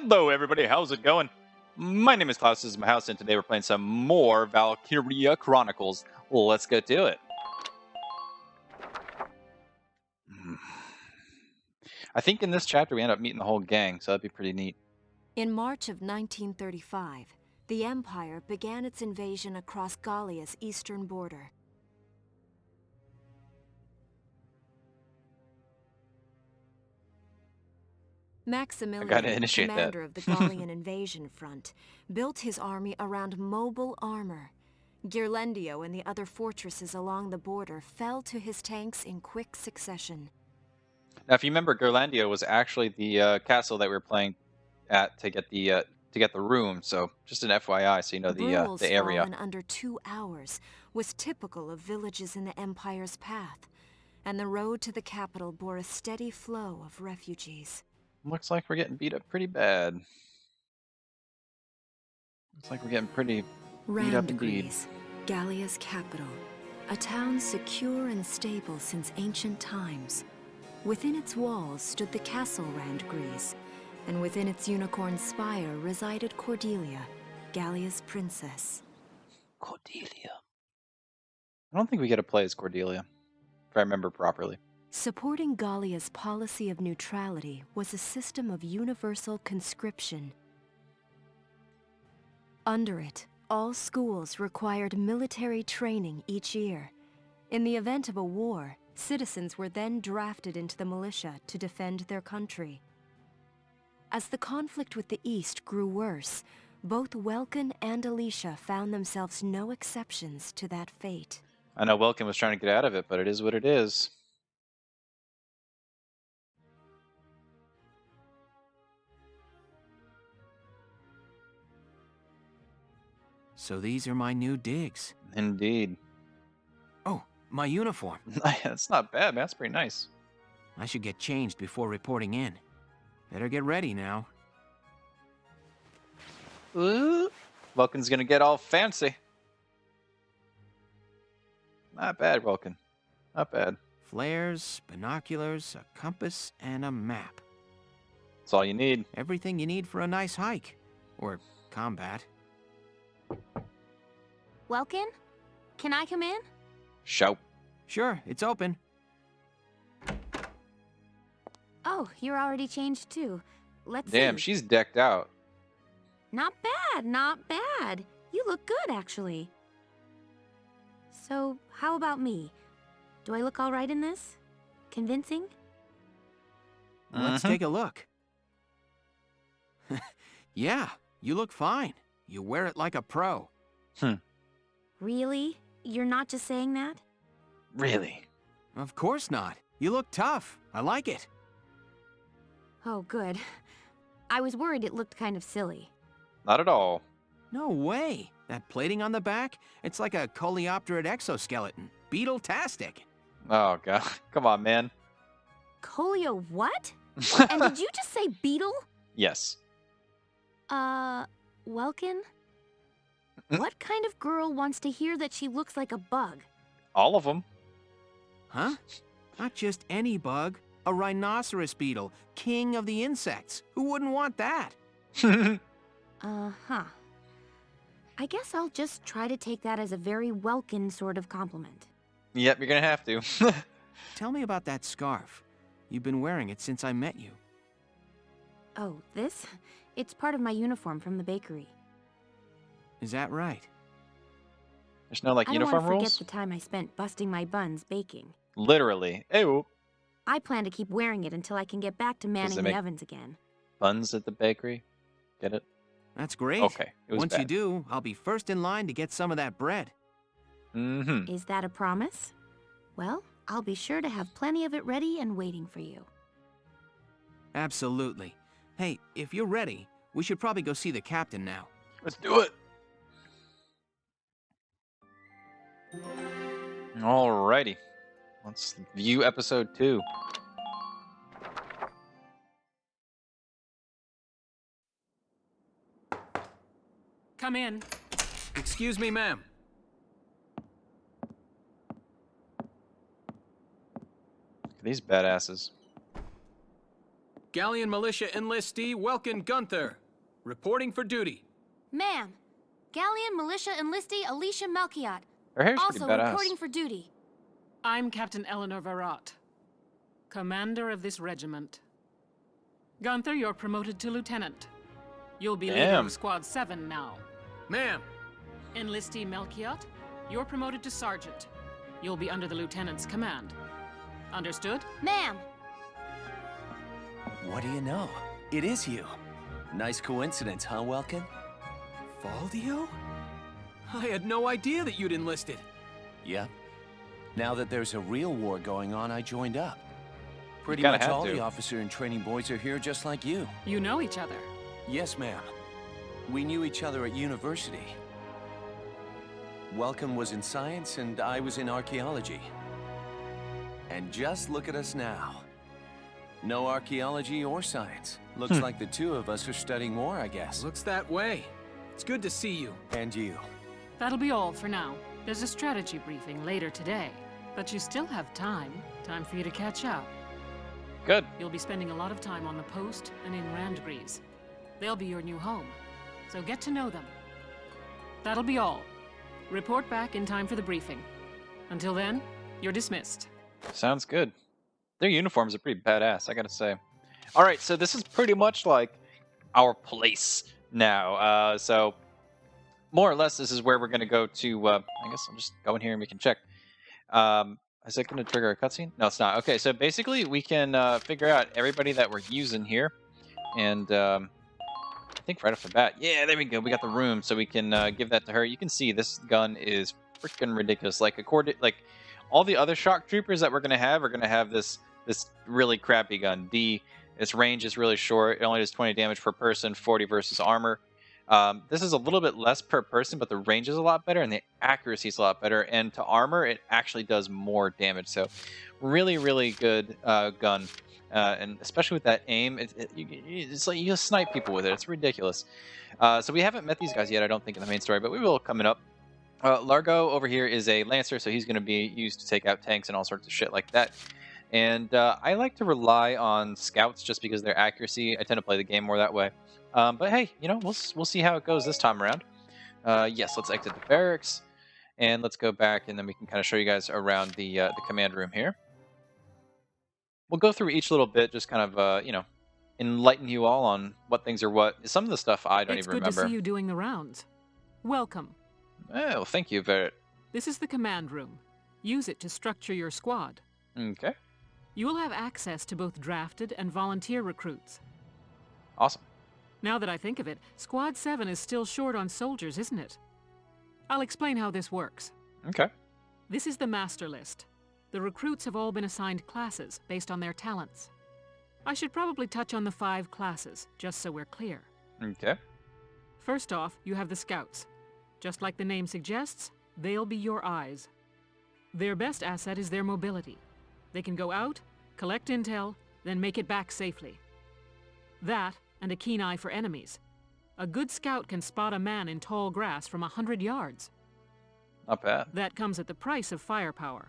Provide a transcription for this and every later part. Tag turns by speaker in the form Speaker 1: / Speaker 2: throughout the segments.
Speaker 1: Hello everybody, how's it going? My name is Klaus, this is my house, and today we're playing some more Valkyria Chronicles. Well, let's get to it. I think in this chapter we end up meeting the whole gang, so that'd be pretty neat.
Speaker 2: In March of 1935, the Empire began its invasion across Gallia's eastern border. Maximilian, commander of the Gallian invasion front, built his army around mobile armor. Ghirlandaio and the other fortresses along the border fell to his tanks in quick succession.
Speaker 1: Now, if you remember, Ghirlandaio was actually the castle that we were playing at to get the room. So, just an FYI, so you know the area.
Speaker 2: In under 2 hours was typical of villages in the Empire's path, and the road to the capital bore a steady flow of refugees.
Speaker 1: Looks like we're getting beat up pretty bad. Looks like we're getting pretty beat up indeed.
Speaker 2: Gallia's capital, a town secure and stable since ancient times. Within its walls stood the castle Randgries, and within its unicorn spire resided Cordelia, Gallia's princess.
Speaker 1: Cordelia. I don't think we get to play as Cordelia, if I remember properly.
Speaker 2: Supporting Gallia's policy of neutrality was a system of universal conscription. Under it, all schools required military training each year. In the event of a war, citizens were then drafted into the militia to defend their country. As the conflict with the East grew worse, both Welkin and Alicia found themselves no exceptions to that fate.
Speaker 1: I know Welkin was trying to get out of it, but it is what it is.
Speaker 3: So these are my new digs.
Speaker 1: Indeed.
Speaker 3: Oh, my uniform.
Speaker 1: That's not bad, man. That's pretty nice.
Speaker 3: I should get changed before reporting in. Better get ready now.
Speaker 1: Ooh. Welkin's gonna get all fancy. Not bad, Welkin. Not bad.
Speaker 3: Flares, binoculars, a compass, and a map.
Speaker 1: That's all you need.
Speaker 3: Everything you need for a nice hike. Or combat.
Speaker 4: Welkin? Can I come in?
Speaker 1: Shout.
Speaker 3: Sure, it's open.
Speaker 4: Oh, you're already changed too. Let's
Speaker 1: Damn,
Speaker 4: see.
Speaker 1: she's decked out.
Speaker 4: Not bad, not bad. You look good, actually. So, how about me? Do I look all right in this? Convincing?
Speaker 3: Let's take a look. Yeah, you look fine. You wear it like a pro.
Speaker 4: Really? You're not just saying that?
Speaker 1: Really?
Speaker 3: Of course not. You look tough. I like it.
Speaker 4: Oh, good. I was worried it looked kind of silly.
Speaker 1: Not at all.
Speaker 3: No way. That plating on the back, it's like a coleopterate exoskeleton. Beetle-tastic.
Speaker 1: Oh, God. Come on, man.
Speaker 4: Coleo what? And did you just say beetle?
Speaker 1: Yes.
Speaker 4: Welkin? What kind of girl wants to hear that she looks like a bug?
Speaker 1: All of them.
Speaker 3: Huh? Not just any bug. A rhinoceros beetle, king of the insects. Who wouldn't want that?
Speaker 4: Uh-huh. I guess I'll just try to take that as a very Welkin sort of compliment.
Speaker 1: Yep, you're gonna have to.
Speaker 3: Tell me about that scarf. You've been wearing it since I met you.
Speaker 4: Oh, this? It's part of my uniform from the bakery.
Speaker 3: Is that right?
Speaker 1: There's no, like, uniform rules?
Speaker 4: I don't want to forget the time I spent busting my buns baking.
Speaker 1: Literally. Ew.
Speaker 4: I plan to keep wearing it until I can get back to manning the ovens again.
Speaker 1: Buns at the bakery? Get it?
Speaker 3: That's great.
Speaker 1: Okay.
Speaker 3: Once you do, I'll be first in line to get some of that bread.
Speaker 1: Mm-hmm.
Speaker 4: Is that a promise? Well, I'll be sure to have plenty of it ready and waiting for you.
Speaker 3: Absolutely. Hey, if you're ready, we should probably go see the captain now.
Speaker 1: Let's do it. Alrighty. Let's view episode 2.
Speaker 3: Come in. Excuse me, ma'am.
Speaker 1: These badasses.
Speaker 3: Gallian militia enlistee Welkin Gunther, reporting for duty.
Speaker 4: Ma'am, Gallian militia enlistee Alicia Melchiot,
Speaker 1: Her hair's pretty
Speaker 4: also
Speaker 1: badass.
Speaker 4: reporting for duty.
Speaker 5: I'm Captain Eleanor Varrot, commander of this regiment. Gunther, you're promoted to lieutenant. You'll be leader
Speaker 1: Damn.
Speaker 5: of Squad 7 now.
Speaker 3: Ma'am.
Speaker 5: Enlistee Melchiot, you're promoted to sergeant. You'll be under the lieutenant's command. Understood?
Speaker 4: Ma'am.
Speaker 6: What do you know? It is you. Nice coincidence, huh, Welkin?
Speaker 3: Valdio? I had no idea that you'd enlisted.
Speaker 6: Yep. Now that there's a real war going on, I joined up. Pretty
Speaker 1: kinda
Speaker 6: much
Speaker 1: had
Speaker 6: all
Speaker 1: to.
Speaker 6: the officer and training boys are here just like you.
Speaker 5: You know each other.
Speaker 6: Yes, ma'am. We knew each other at university. Welcome was in science and I was in archaeology. And just look at us now. No archaeology or science. Looks like the two of us are studying war, I guess.
Speaker 3: Looks that way. It's good to see you.
Speaker 6: And you.
Speaker 5: That'll be all for now. There's a strategy briefing later today. But you still have time. Time for you to catch up.
Speaker 1: Good.
Speaker 5: You'll be spending a lot of time on the post and in Randgrease. They'll be your new home. So get to know them. That'll be all. Report back in time for the briefing. Until then, you're dismissed.
Speaker 1: Sounds good. Their uniforms are pretty badass, I gotta say. All right, so this is pretty much like our place now. So more or less, this is where we're gonna go to. I guess I'll just go in here and we can check. Is it gonna trigger a cutscene? No, it's not. Okay, so basically we can figure out everybody that we're using here, and I think right off the bat, yeah, there we go. We got the room, so we can give that to her. You can see this gun is freaking ridiculous. Like all the other shock troopers that we're gonna have are gonna have this really crappy gun. Its range is really short. It only does 20 damage per person, 40 versus armor. This is a little bit less per person, but the range is a lot better and the accuracy is a lot better. And to armor, it actually does more damage. So really, really good gun. And especially with that aim, it's like you just snipe people with it. It's ridiculous. So we haven't met these guys yet, I don't think, in the main story, but we will coming up. Largo over here is a Lancer, so he's going to be used to take out tanks and all sorts of shit like that. And I like to rely on scouts just because their accuracy. I tend to play the game more that way. But hey, you know, we'll see how it goes this time around. Yes, let's exit the barracks, and let's go back, and then we can kind of show you guys around the command room here. We'll go through each little bit, just kind of you know, enlighten you all on what things are what. Some of the stuff I don't even remember.
Speaker 5: It's good to see you doing the rounds. Welcome.
Speaker 1: Oh, thank you, Barrett.
Speaker 5: This is the command room. Use it to structure your squad.
Speaker 1: Okay.
Speaker 5: You will have access to both drafted and volunteer recruits.
Speaker 1: Awesome.
Speaker 5: Now that I think of it, Squad 7 is still short on soldiers, isn't it? I'll explain how this works.
Speaker 1: Okay.
Speaker 5: This is the master list. The recruits have all been assigned classes based on their talents. I should probably touch on the 5 classes, just so we're clear.
Speaker 1: Okay.
Speaker 5: First off, you have the scouts. Just like the name suggests, they'll be your eyes. Their best asset is their mobility. They can go out, collect intel, then make it back safely. That, and a keen eye for enemies. A good scout can spot a man in tall grass from 100 yards.
Speaker 1: Not bad.
Speaker 5: That comes at the price of firepower.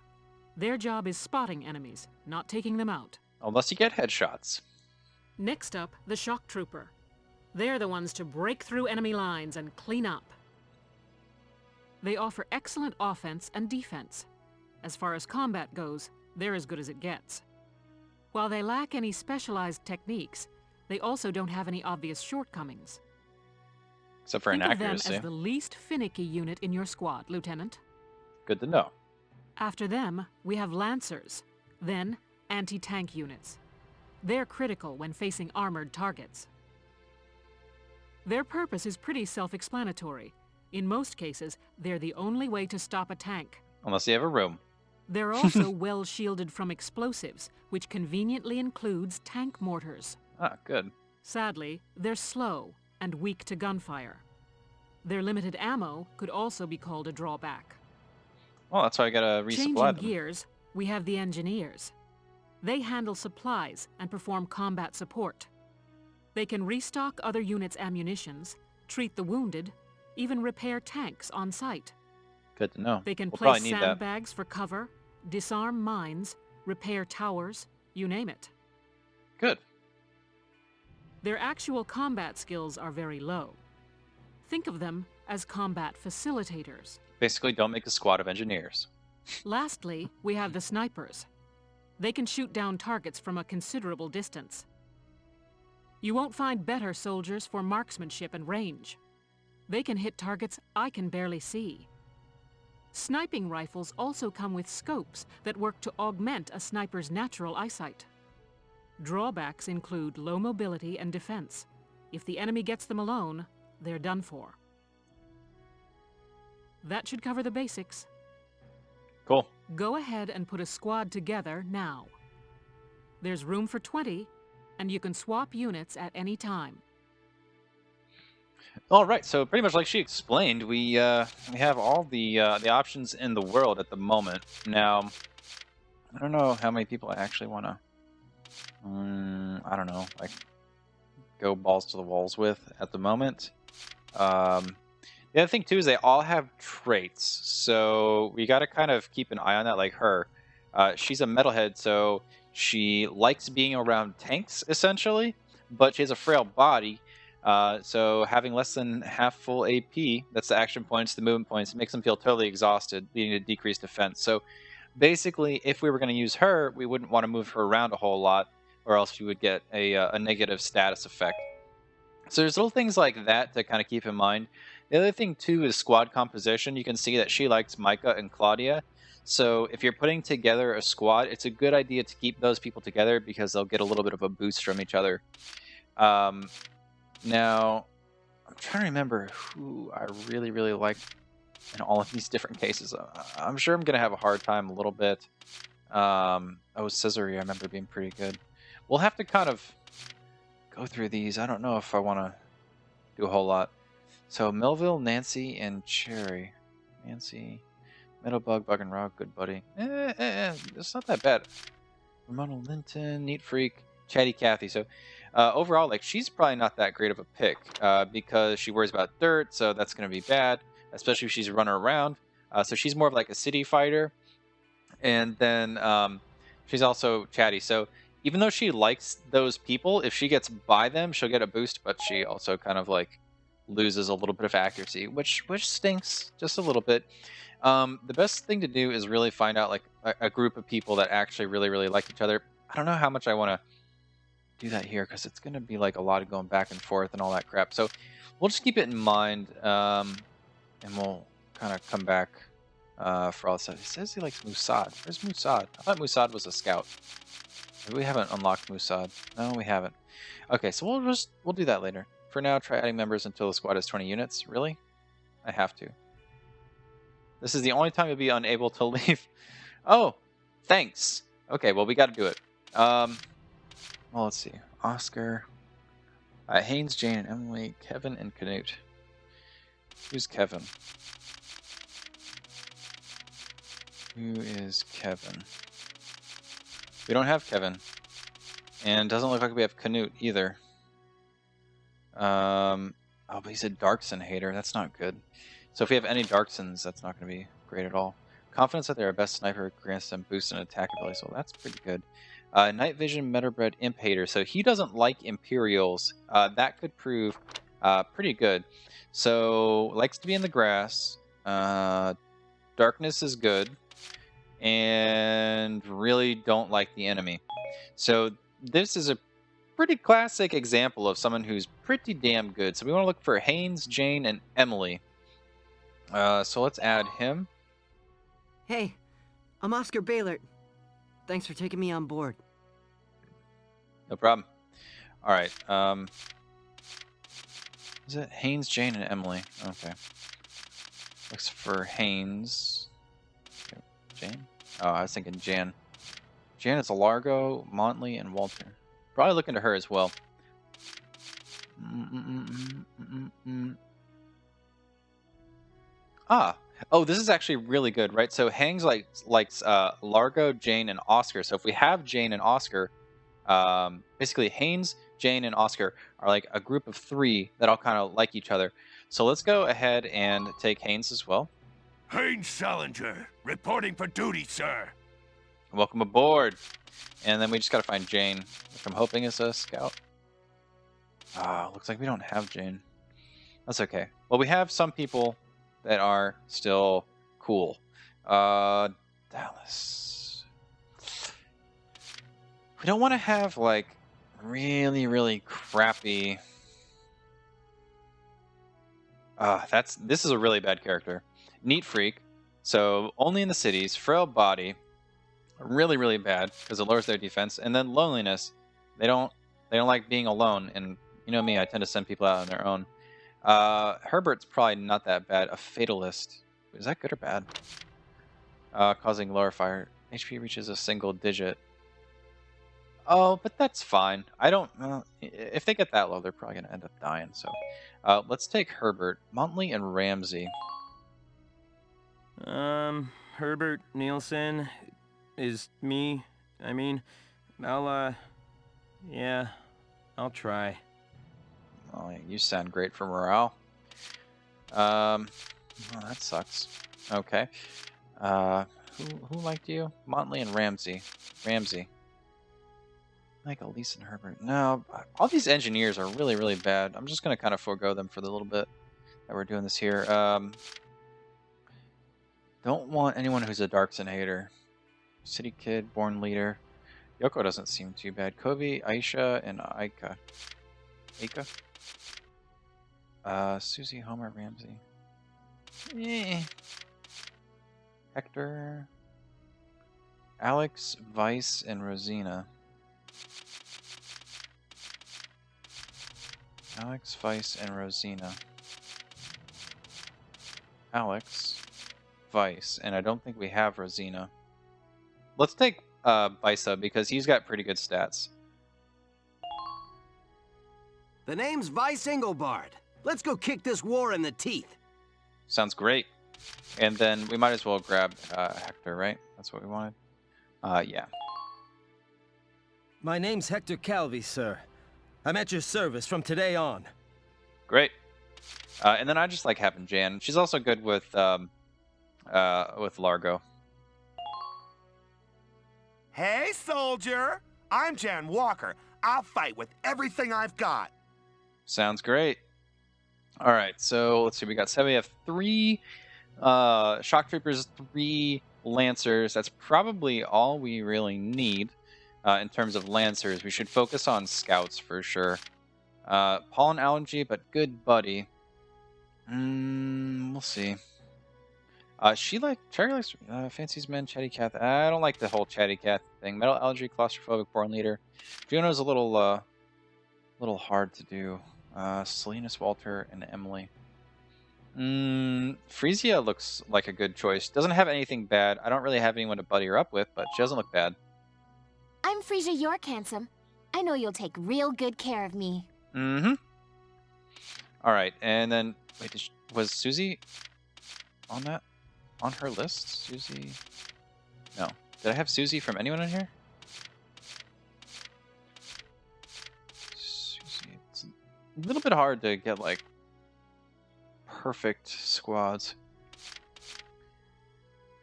Speaker 5: Their job is spotting enemies, not taking them out.
Speaker 1: Unless you get headshots.
Speaker 5: Next up, the shock trooper. They're the ones to break through enemy lines and clean up. They offer excellent offense and defense. As far as combat goes, they're as good as it gets. While they lack any specialized techniques, they also don't have any obvious shortcomings.
Speaker 1: Except for
Speaker 5: Think of them
Speaker 1: inaccuracy.
Speaker 5: as the least finicky unit in your squad, Lieutenant.
Speaker 1: Good to know.
Speaker 5: After them, we have Lancers, then anti-tank units. They're critical when facing armored targets. Their purpose is pretty self-explanatory. In most cases, they're the only way to stop a tank.
Speaker 1: Unless you have a room.
Speaker 5: They're also well shielded from explosives, which conveniently includes tank mortars.
Speaker 1: Ah, good.
Speaker 5: Sadly, they're slow and weak to gunfire. Their limited ammo could also be called a drawback.
Speaker 1: Well, that's why I gotta resupply
Speaker 5: Changing
Speaker 1: them.
Speaker 5: gears, we have the engineers. They handle supplies and perform combat support. They can restock other units' ammunitions, treat the wounded, even repair tanks on site.
Speaker 1: Good to know.
Speaker 5: They can
Speaker 1: We'll
Speaker 5: place
Speaker 1: probably need that.
Speaker 5: sandbags for cover, disarm mines, repair towers, you name it.
Speaker 1: Good.
Speaker 5: Their actual combat skills are very low. Think of them as combat facilitators.
Speaker 1: Basically, don't make a squad of engineers.
Speaker 5: Lastly, we have the snipers. They can shoot down targets from a considerable distance. You won't find better soldiers for marksmanship and range. They can hit targets I can barely see. Sniping rifles also come with scopes that work to augment a sniper's natural eyesight. Drawbacks include low mobility and defense. If the enemy gets them alone, they're done for. That should cover the basics.
Speaker 1: Cool.
Speaker 5: Go ahead and put a squad together now. There's room for 20, and you can swap units at any time.
Speaker 1: All right, so pretty much like she explained, we have all the options in the world at the moment. Now, I don't know how many people I actually want to, I don't know, like go balls to the walls with at the moment. The other thing too is they all have traits, so we got to kind of keep an eye on that. Like her, she's a metalhead, so she likes being around tanks essentially, but she has a frail body. So having less than half full AP, that's the action points, the movement points, it makes them feel totally exhausted, leading to decreased defense. So basically, if we were going to use her, we wouldn't want to move her around a whole lot, or else you would get a negative status effect. So there's little things like that to kind of keep in mind. The other thing too is squad composition. You can see that she likes Micah and Claudia. So if you're putting together a squad, it's a good idea to keep those people together because they'll get a little bit of a boost from each other. Now, I'm trying to remember who I really, really like in all of these different cases. I'm sure I'm going to have a hard time a little bit. Caesarea, I remember being pretty good. We'll have to kind of go through these. I don't know if I want to do a whole lot. So, Melville, Nancy, and Cherry. Nancy, Meadowbug, Bug and Rock, good buddy. It's not that bad. Ramona Linton, Neat Freak, Chatty Cathy. So, overall, like, she's probably not that great of a pick because she worries about dirt, so that's going to be bad, especially if she's running around. So she's more of like a city fighter. And then she's also chatty. So even though she likes those people, if she gets by them, she'll get a boost, but she also kind of like loses a little bit of accuracy, which stinks just a little bit. The best thing to do is really find out like a group of people that actually really, really like each other. I don't know how much I want to do that here because it's going to be like a lot of going back and forth and all that crap. So we'll just keep it in mind, and we'll kind of come back for all this stuff. He says he likes Musad. Where's Musad? I thought Musad was a scout. Maybe we haven't unlocked Musad. No, we haven't. Okay, so we'll do that later. For now, try adding members until the squad has 20 units. Really? I have to. This is the only time you'll be unable to leave. Oh, thanks. Okay, well, we got to do it. Well, let's see. Oscar, Haynes, Jane, and Emily, Kevin, and Canute. Who's Kevin? Who is Kevin? We don't have Kevin. And doesn't look like we have Canute either. Oh, but he's a Darkson hater. That's not good. So if we have any Darksons, that's not going to be great at all. Confidence that they're our best sniper grants them boost in attack ability. So that's pretty good. Night Vision, Metabred, Imp hater. So he doesn't like Imperials. That could prove pretty good. So likes to be in the grass. Darkness is good. And really don't like the enemy. So this is a pretty classic example of someone who's pretty damn good. So we want to look for Haynes, Jane, and Emily. So let's add him.
Speaker 7: Hey, I'm Oscar Baylor. Thanks for taking me on board.
Speaker 1: No problem. All right. Is it Haynes, Jane, and Emily? Okay. Looks for Haynes. Jane? Oh, I was thinking Jan. Jan is Largo, Montley, and Walter. Probably looking to her as well. Ah. Oh, this is actually really good, right? So Hangs likes Largo, Jane, and Oscar. So if we have Jane and Oscar, basically Haynes, Jane, and Oscar are like a group of three that all kind of like each other. So let's go ahead and take Haynes as well.
Speaker 8: Haynes Salinger, reporting for duty, sir.
Speaker 1: Welcome aboard. And then we just got to find Jane, which I'm hoping is a scout. Looks like we don't have Jane. That's okay. Well, we have some people that are still cool. Dallas. We don't want to have, like, really, really crappy... this is a really bad character. Neat freak. So, only in the cities. Frail body. Really, really bad, because it lowers their defense. And then loneliness. They don't like being alone. And you know me, I tend to send people out on their own. Herbert's probably not that bad. A fatalist. Is that good or bad? Causing lower fire. HP reaches a single digit. Oh, but that's fine. I don't... if they get that low, they're probably going to end up dying. So, let's take Herbert, Montley, and Ramsey.
Speaker 3: Herbert Nielsen is me. I mean, yeah, I'll try.
Speaker 1: Oh, yeah, you sound great for morale. Well, that sucks. Okay. Who liked you? Montley and Ramsey. Ramsey. Like Elise and Herbert. No, all these engineers are really, really bad. I'm just going to kind of forego them for the little bit that we're doing this here. Don't want anyone who's a Darkson hater. City Kid, Born Leader. Yoko doesn't seem too bad. Kobe, Aisha, and Aika. Susie, Homer, Ramsey. Hector. Alex, Vice, and Rosina. Alex, Vice, and Rosina. Alex, Vice, and I don't think we have Rosina. Let's take Bisa because he's got pretty good stats.
Speaker 9: The name's Vice Engelbard. Let's go kick this war in the teeth.
Speaker 1: Sounds great. And then we might as well grab Hector, right? That's what we wanted. Yeah.
Speaker 10: My name's Hector Calvi, sir. I'm at your service from today on.
Speaker 1: Great. And then I just like having Jan. She's also good with Largo.
Speaker 8: Hey, soldier! I'm Jan Walker. I'll fight with everything I've got.
Speaker 1: Sounds great. All right, so let's see. We have 3 shock troopers, 3 lancers. That's probably all we really need in terms of lancers. We should focus on scouts for sure. Pollen allergy, but good buddy. We'll see. Cherry likes fancies men, chatty cat. I don't like the whole chatty cat thing. Metal allergy, claustrophobic, born leader. Juno's a little hard to do. Salinas, Walter, and Emily. Frisia looks like a good choice. Doesn't have anything bad. I don't really have anyone to buddy her up with, but she doesn't look bad.
Speaker 4: I'm Frisia York, handsome. I know you'll take real good care of me.
Speaker 1: Mm-hmm. All right, and then wait, was Susie on that? On her list? Susie? No. Did I have Susie from anyone in here? Susie. It's a little bit hard to get, like, perfect squads.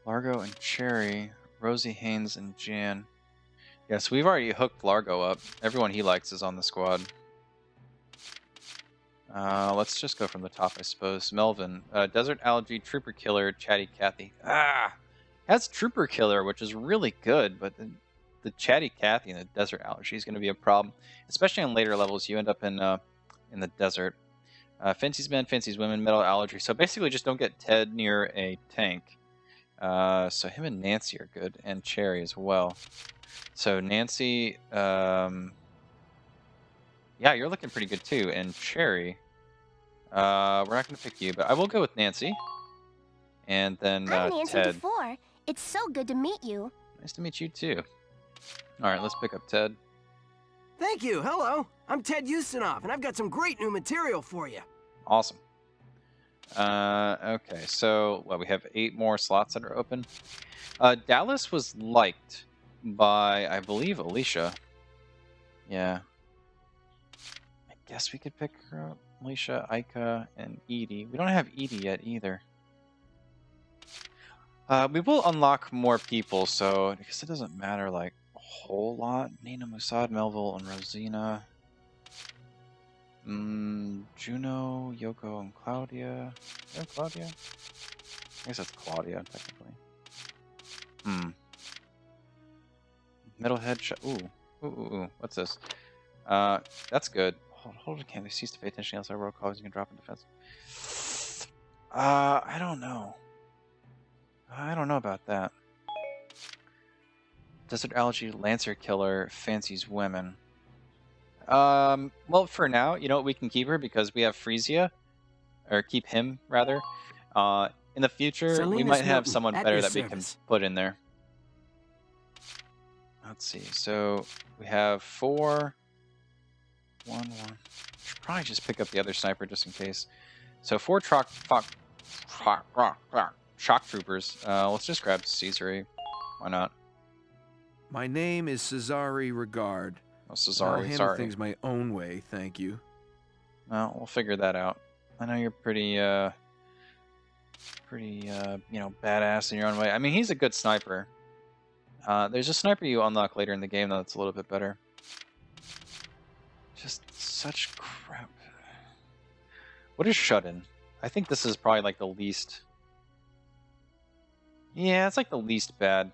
Speaker 1: Largo and Cherry, Rosie, Haynes, and Jan. Yeah, so we've already hooked Largo up. Everyone he likes is on the squad. Let's just go from the top, I suppose. Melvin, Desert Allergy, Trooper Killer, Chatty Cathy. That's Trooper Killer, which is really good, but the Chatty Cathy and the Desert Allergy is going to be a problem, especially on later levels. You end up in the desert. Fancies Men, Fancies Women, Metal Allergy. So basically, just don't get Ted near a tank. So him and Nancy are good, and Cherry as well. So Nancy, yeah, you're looking pretty good too, and Cherry. We're not going to pick you, but I will go with Nancy. And then
Speaker 4: I'm Nancy
Speaker 1: Ted.
Speaker 4: before. It's so good to meet you.
Speaker 1: Nice to meet you too. All right, let's pick up Ted.
Speaker 9: Thank you. Hello. I'm Ted Ustinov, and I've got some great new material for you.
Speaker 1: Awesome. Okay, so we have 8 more slots that are open. Dallas was liked by, I believe, Alicia. Yeah. I guess we could pick her up. Alicia, Aika, and Edie. We don't have Edie yet either. We will unlock more people, so I guess it doesn't matter like a whole lot. Nina, Musad, Melville, and Rosina. Juno, Yoko, and Claudia. Is that Claudia? I guess that's Claudia, technically. Metalhead. Ooh. What's this? That's good. Hold can we cease to pay attention else our roll calls you can drop in defense. I don't know. I don't know about that. Desert Algae Lancer Killer fancies women. Well, for now, you know what, we can keep her because we have Frisia, or keep him rather. In the future, we
Speaker 9: Selena's
Speaker 1: might have
Speaker 9: Milton,
Speaker 1: someone
Speaker 9: at
Speaker 1: better
Speaker 9: your
Speaker 1: that we can
Speaker 9: service.
Speaker 1: put in there. Let's see. So we have 4, 1, 1. Should probably just pick up the other sniper just in case. So 4 shock troopers. Let's just grab Caesare. Why not?
Speaker 3: My name is Cesare Regard.
Speaker 1: Oh,
Speaker 3: I'll
Speaker 1: Cesare,
Speaker 3: handle
Speaker 1: sorry.
Speaker 3: things my own way, thank you.
Speaker 1: Well, we'll figure that out. I know you're pretty, you know, badass in your own way. I mean, he's a good sniper. There's a sniper you unlock later in the game that's a little bit better. Just such crap. What is shut-in? I think this is probably like the least... Yeah, it's like the least bad.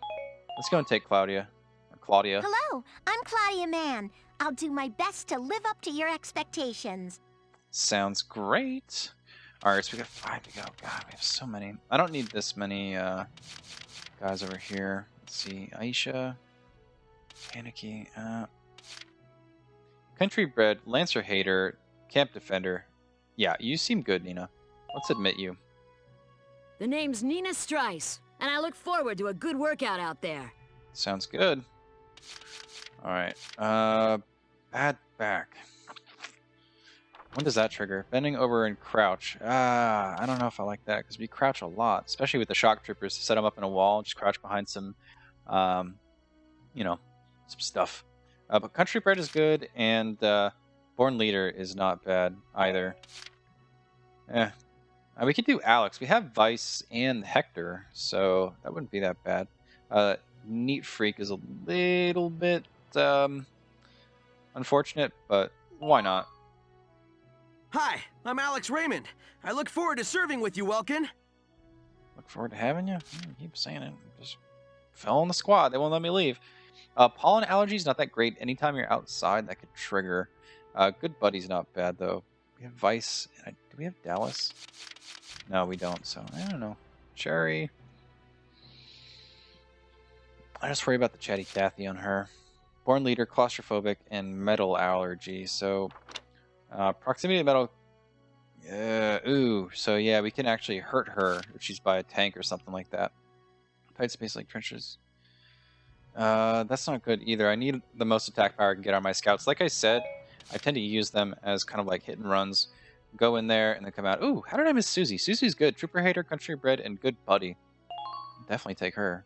Speaker 1: Let's go and take Claudia. Or Claudia.
Speaker 11: Hello, I'm Claudia Mann. I'll do my best to live up to your expectations.
Speaker 1: Sounds great. Alright, so we got 5 to go. God, we have so many. I don't need this many guys over here. Let's see. Aisha. Panicky. Country bred, Lancer hater, camp defender. Yeah, you seem good, Nina. Let's admit you.
Speaker 12: The name's Nina Strice, and I look forward to a good workout out there.
Speaker 1: Sounds good. Alright. Bad back. When does that trigger? Bending over and crouch. I don't know if I like that, because we crouch a lot, especially with the shock troopers. Set them up in a wall, just crouch behind some, you know, some stuff. But Country Bred is good, and Born Leader is not bad either. We could do Alex. We have Vice and Hector, so that wouldn't be that bad. Neat Freak is a little bit unfortunate, but why not?
Speaker 9: Hi, I'm Alex Raymond. I look forward to serving with you, Welkin.
Speaker 1: Look forward to having you. Keep saying it. Just fell in the squad. They won't let me leave. Pollen allergy is not that great. Anytime you're outside, that could trigger. Good Buddy's not bad, though. We have Vice. Do we have Dallas? No, we don't, so I don't know. Cherry. I just worry about the Chatty Cathy on her. Born Leader, claustrophobic, and metal allergy. So, proximity to metal. So yeah, we can actually hurt her if she's by a tank or something like that. Tight space like trenches. That's not good either. I need the most attack power I can get on my scouts. Like I said, I tend to use them as kind of like hit and runs. Go in there and then come out. Ooh, how did I miss Susie? Susie's good. Trooper hater, country bred, and good buddy. Definitely take her.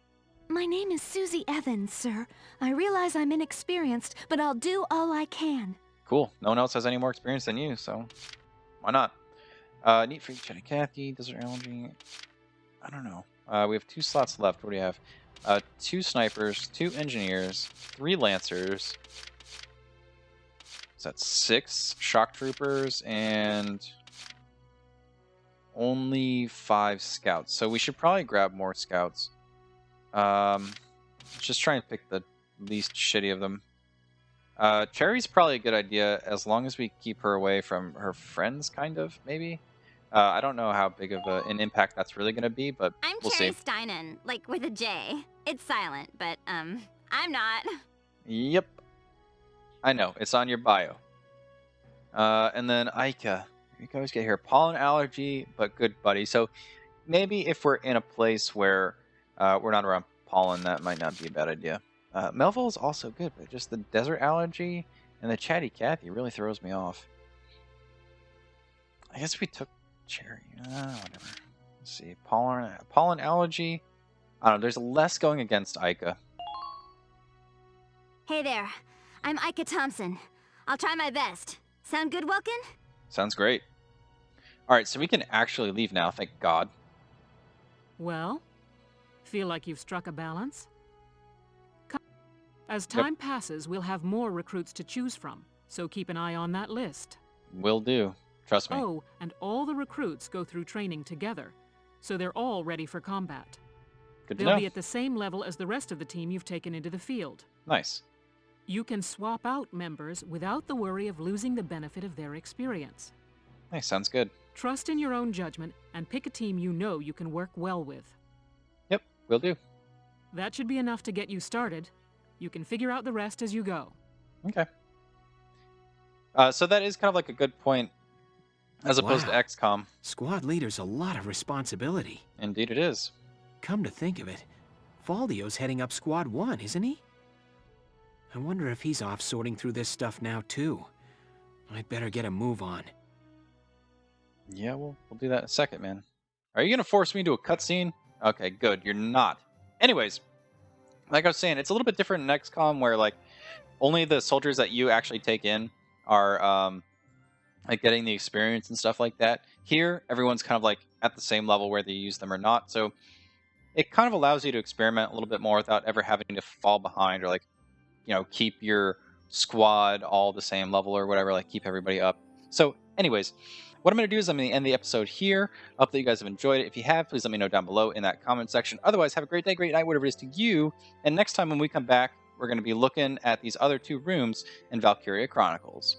Speaker 2: My name is Susie Evans, sir. I realize I'm inexperienced, but I'll do all I can.
Speaker 1: Cool. No one else has any more experience than you, so why not? Neat Freak, Chatty Cathy, Desert Allergy. I don't know. We have 2 slots left. What do you have? 2 snipers, 2 engineers, 3 lancers. Is that 6 shock troopers and only 5 scouts? So we should probably grab more scouts. Let's just try and pick the least shitty of them. Cherry's probably a good idea as long as we keep her away from her friends, kind of, maybe. I don't know how big of an impact that's really going to be, but we'll
Speaker 11: Cherry
Speaker 1: see.
Speaker 11: Steinen, like with a J. It's silent, but I'm not.
Speaker 1: Yep. I know, it's on your bio. And then Aika. You can always get here. Pollen allergy, but good buddy. So maybe if we're in a place where we're not around pollen, that might not be a bad idea. Melville is also good, but just the desert allergy and the Chatty Cathy really throws me off. I guess we took Cherry. Whatever. Let's see. Pollen allergy. I don't know. There's less going against Aika.
Speaker 11: Hey there, I'm Ika Thompson. I'll try my best. Sound good, Welkin?
Speaker 1: Sounds great. All right, so we can actually leave now, thank God.
Speaker 5: Well, feel like you've struck a balance? As time passes, we'll have more recruits to choose from, so keep an eye on that list.
Speaker 1: Will do. Trust me.
Speaker 5: Oh, and all the recruits go through training together, so they're all ready for combat.
Speaker 1: Good to
Speaker 5: They'll
Speaker 1: know.
Speaker 5: be at the same level as the rest of the team you've taken into the field.
Speaker 1: Nice.
Speaker 5: You can swap out members without the worry of losing the benefit of their experience.
Speaker 1: Nice, sounds good.
Speaker 5: Trust in your own judgment and pick a team you know you can work well with.
Speaker 1: Yep, will do.
Speaker 5: That should be enough to get you started. You can figure out the rest as you go.
Speaker 1: Okay. So that is kind of like a good point as opposed to
Speaker 3: Wow.
Speaker 1: XCOM.
Speaker 3: Squad leader's a lot of responsibility.
Speaker 1: Indeed it is.
Speaker 3: Come to think of it, Faldio's heading up Squad 1, isn't he? I wonder if he's off sorting through this stuff now, too. I'd better get a move on.
Speaker 1: Yeah, we'll do that in a second, man. Are you going to force me into a cutscene? Okay, good. You're not. Anyways, like I was saying, it's a little bit different in XCOM where, like, only the soldiers that you actually take in are, like, getting the experience and stuff like that. Here, everyone's kind of, like, at the same level whether you use them or not. So it kind of allows you to experiment a little bit more without ever having to fall behind or, like, you know, keep your squad all the same level or whatever, like, keep everybody up. So, anyways, what I'm going to do is I'm going to end the episode here. I hope that you guys have enjoyed it. If you have, please let me know down below in that comment section. Otherwise, have a great day, great night, whatever it is to you. And next time when we come back, we're going to be looking at these other two rooms in Valkyria Chronicles.